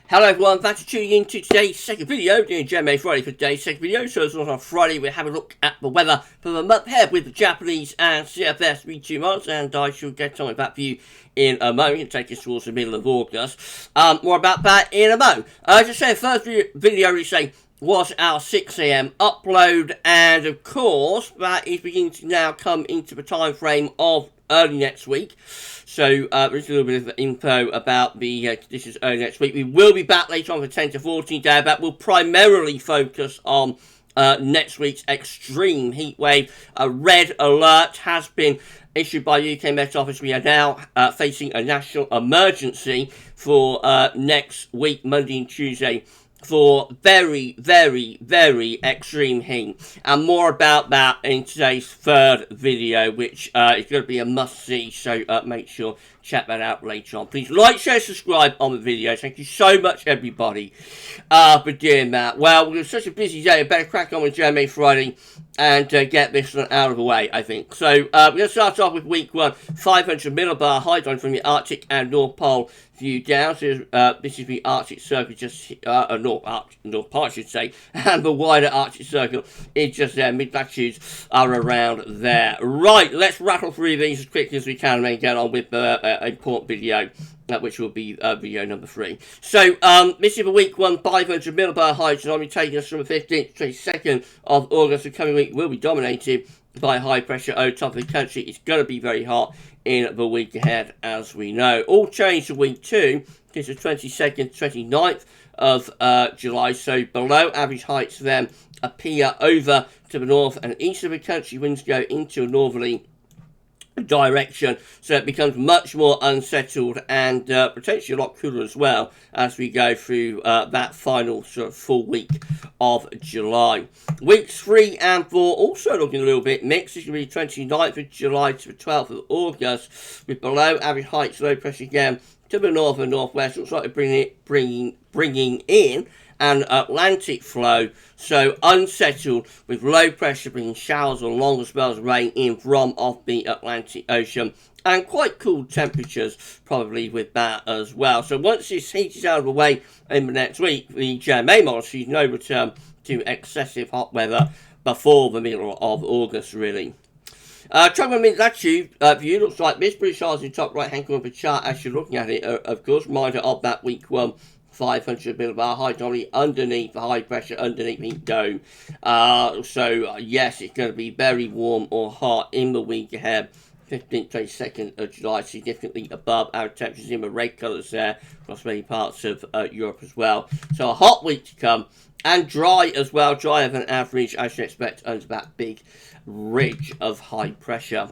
Hello everyone, thanks for tuning in to today's second video, doing JMA Friday for today's second video. So as on Friday, we're having a look at the weather for the month ahead with the Japanese and CFS V2 months, and I shall get on with that for you in a moment and take us towards the middle of August. More about that in a moment. As I said, first video we say was our 6 AM upload, and of course that is beginning to now come into the time frame of early next week. So there's a little bit of info about the conditions early next week. We will be back later on for 10 to 14 day, but we'll primarily focus on next week's extreme heat wave. A red alert has been issued by UK Met Office. We are now facing a national emergency for next week, Monday and Tuesday, for very, very, very extreme heat. And more about that in today's third video, which is going to be a must-see, so make sure check that out later on. Please like, share, subscribe on the video. Thank you so much, everybody, for doing that. Well, we're such a busy day. I better crack on with JMA Friday and get this one out of the way, I think. So we're going to start off with week one, 500 millibar high time from the Arctic and North Pole view down. So this is the Arctic Circle, just North part, I should say, and the wider Arctic Circle is just there. Mid-latitudes are around there. Right, let's rattle through these as quickly as we can and then get on with the important video, which will be video number 3. So this is the week one 500 millibar high tsunami taking us from the 15th to 22nd of August. The coming week will be dominated by high pressure over top of the country. It's going to be very hot in the week ahead, as we know. All change to week 2. This is the 22nd, 29th of July. So below average heights then appear over to the north and east of the country. Winds go into a northerly direction, so it becomes much more unsettled and potentially a lot cooler as well as we go through that final sort of full week of July. Weeks 3 and 4 also looking a little bit mixed. It's going to be 29th of July to the 12th of August with below average heights, low pressure again to the north and northwest. Looks like they're bringing in an Atlantic flow, so unsettled with low pressure bringing showers or longer spells of rain in from off the Atlantic Ocean, and quite cool temperatures probably with that as well. So once this heat is out of the way in the next week, the JMA model sees no return to excessive hot weather before the middle of August, really. Travel mid-latitude view looks like this. British Isles in the top right hand corner of the chart as you're looking at it, of course. Reminder of that week one 500 millibar high tsunami underneath the high pressure, underneath the dome. Yes, it's going to be very warm or hot in the week ahead. 15th, 22nd of July, significantly above our temperatures in the red colours there across many parts of Europe as well. So a hot week to come, and dry as well, drier than average as you expect under that big ridge of high pressure.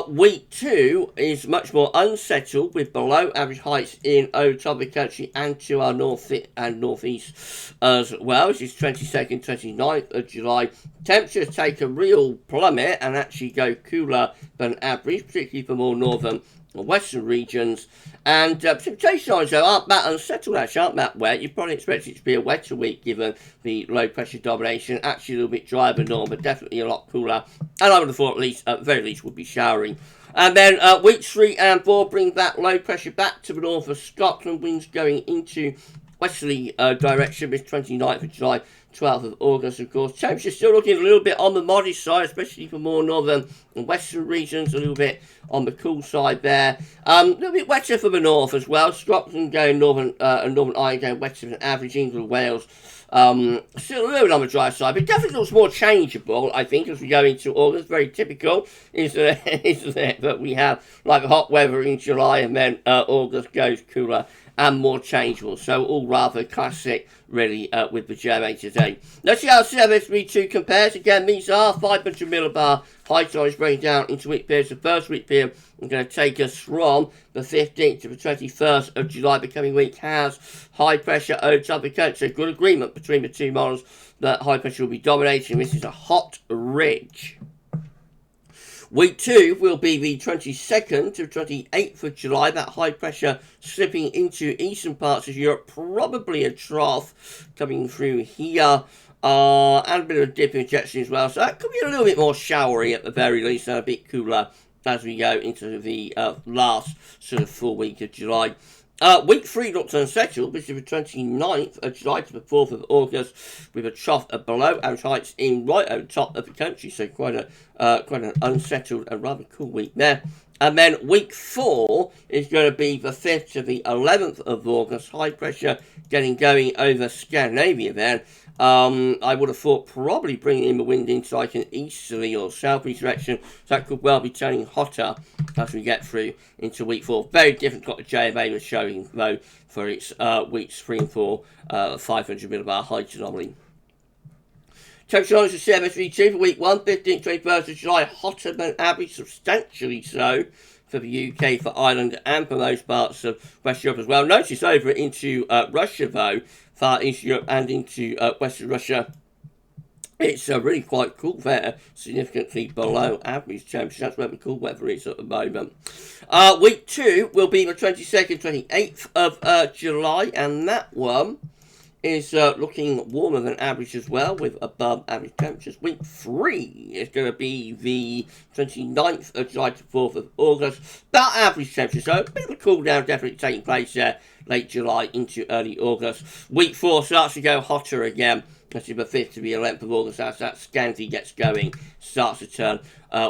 Week 2 is much more unsettled with below average heights in over top of the country and to our north and northeast as well. This is 22nd, 29th of July. Temperatures take a real plummet and actually go cooler than average, particularly for more northern and western regions. And precipitation lines aren't that unsettled, actually, aren't that wet. You probably expect it to be a wetter week given the low pressure domination. Actually a little bit drier than normal, but definitely a lot cooler. And I would have thought at the very least would be showering. And then weeks 3 and 4 bring that low pressure back to the north of Scotland. Winds going into westerly direction this 29th of July, 12th of August, of course. Temperatures still looking a little bit on the modest side, especially for more northern and western regions, a little bit on the cool side there. A little bit wetter for the north as well. Scotland going northern, Northern Ireland going wetter than average, England, Wales. Still a little bit on the dry side, but definitely looks more changeable, I think, as we go into August. Very typical, isn't it, that we have like hot weather in July and then August goes cooler and more changeable. So all rather classic, really, with the JMA today. Let's see how CFS-V2 compares. Again, these are 500 millibar high tide breaking down into week periods. The first week period is going to take us from the 15th to the 21st of July. The coming week has high pressure over top of the country. Good agreement between the two models that high pressure will be dominating. This is a hot ridge. Week 2 will be the 22nd to 28th of July. That high pressure slipping into eastern parts of Europe. Probably a trough coming through here. And a bit of a dip in injection as well. So that could be a little bit more showery at the very least and a bit cooler as we go into the last sort of full week of July. Week 3 looks unsettled, which is the 29th of July to the 4th of August, with a trough of below average heights in right over top of the country, so quite an unsettled and rather cool week there. And then week 4 is going to be the 5th to the 11th of August, high pressure getting going over Scandinavia then. I would have thought probably bringing in the wind into like an easterly or southeast direction. So that could well be turning hotter as we get through into week 4. Very different to what the JMA was showing, though, for its weeks 3 and 4, 500 millibar height anomaly. Temperature on the CFS-V2 for week 1, 15th, 21st of July, hotter than average, substantially so for the UK, for Ireland, and for most parts of West Europe as well. Notice over into Russia, though, far East Europe and into Western Russia, it's really quite cool there, significantly below average temperature. That's where the cool weather is at the moment. Week 2 will be the 22nd, 28th of July, and that one is looking warmer than average as well, with above average temperatures. Week 3 is going to be the 29th of July to 4th of August. About average temperature, so a bit of a cool down definitely taking place there, late July into early August. Week 4 starts to go hotter again. That's the 5th to the 11th of August, as that Scandi gets going, starts to turn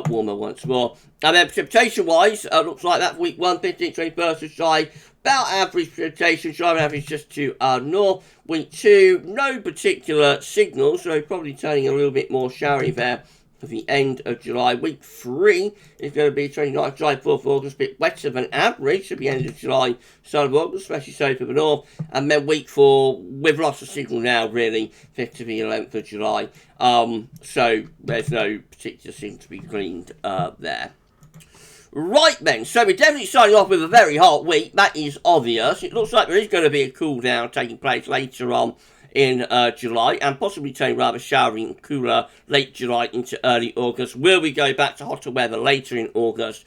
warmer once more. And then precipitation-wise, looks like that for week 1, 15th, 21st of July, about average precipitation, driving average just to north. Week 2, no particular signal, so probably turning a little bit more showery there for the end of July. Week 3 is going to be 29th of July, 4th of August, a bit wetter than average at the end of July, start of August, especially so for the north. And then week 4, with lots of signal now, really, 5th to the 11th of July. So there's no particular signal to be gleaned there. Right then, so we're definitely starting off with a very hot week, that is obvious. It looks like there is going to be a cool down taking place later on in July, and possibly turning rather showery and cooler late July into early August. Will we go back to hotter weather later in August?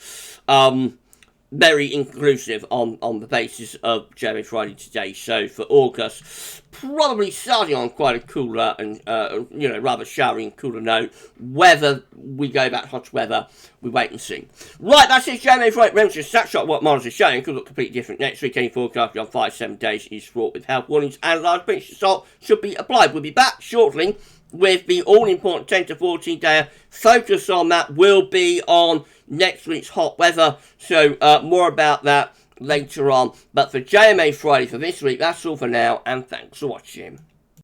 Very inconclusive on the basis of JMA Friday today. So for August, probably starting on quite a cooler and rather showery and cooler note. Whether we go back to hot weather, we wait and see. Right, that's it. JMA Friday. Remember to snapshot of what models are showing. Could look completely different next week. Any forecast beyond 5-7 days is fraught with health warnings, and large pinch of salt should be applied. We'll be back shortly with the all-important 10 to 14 day. Focus on that will be on next week's hot weather, so more about that later on. But for JMA Friday for this week, that's all for now, and thanks for watching.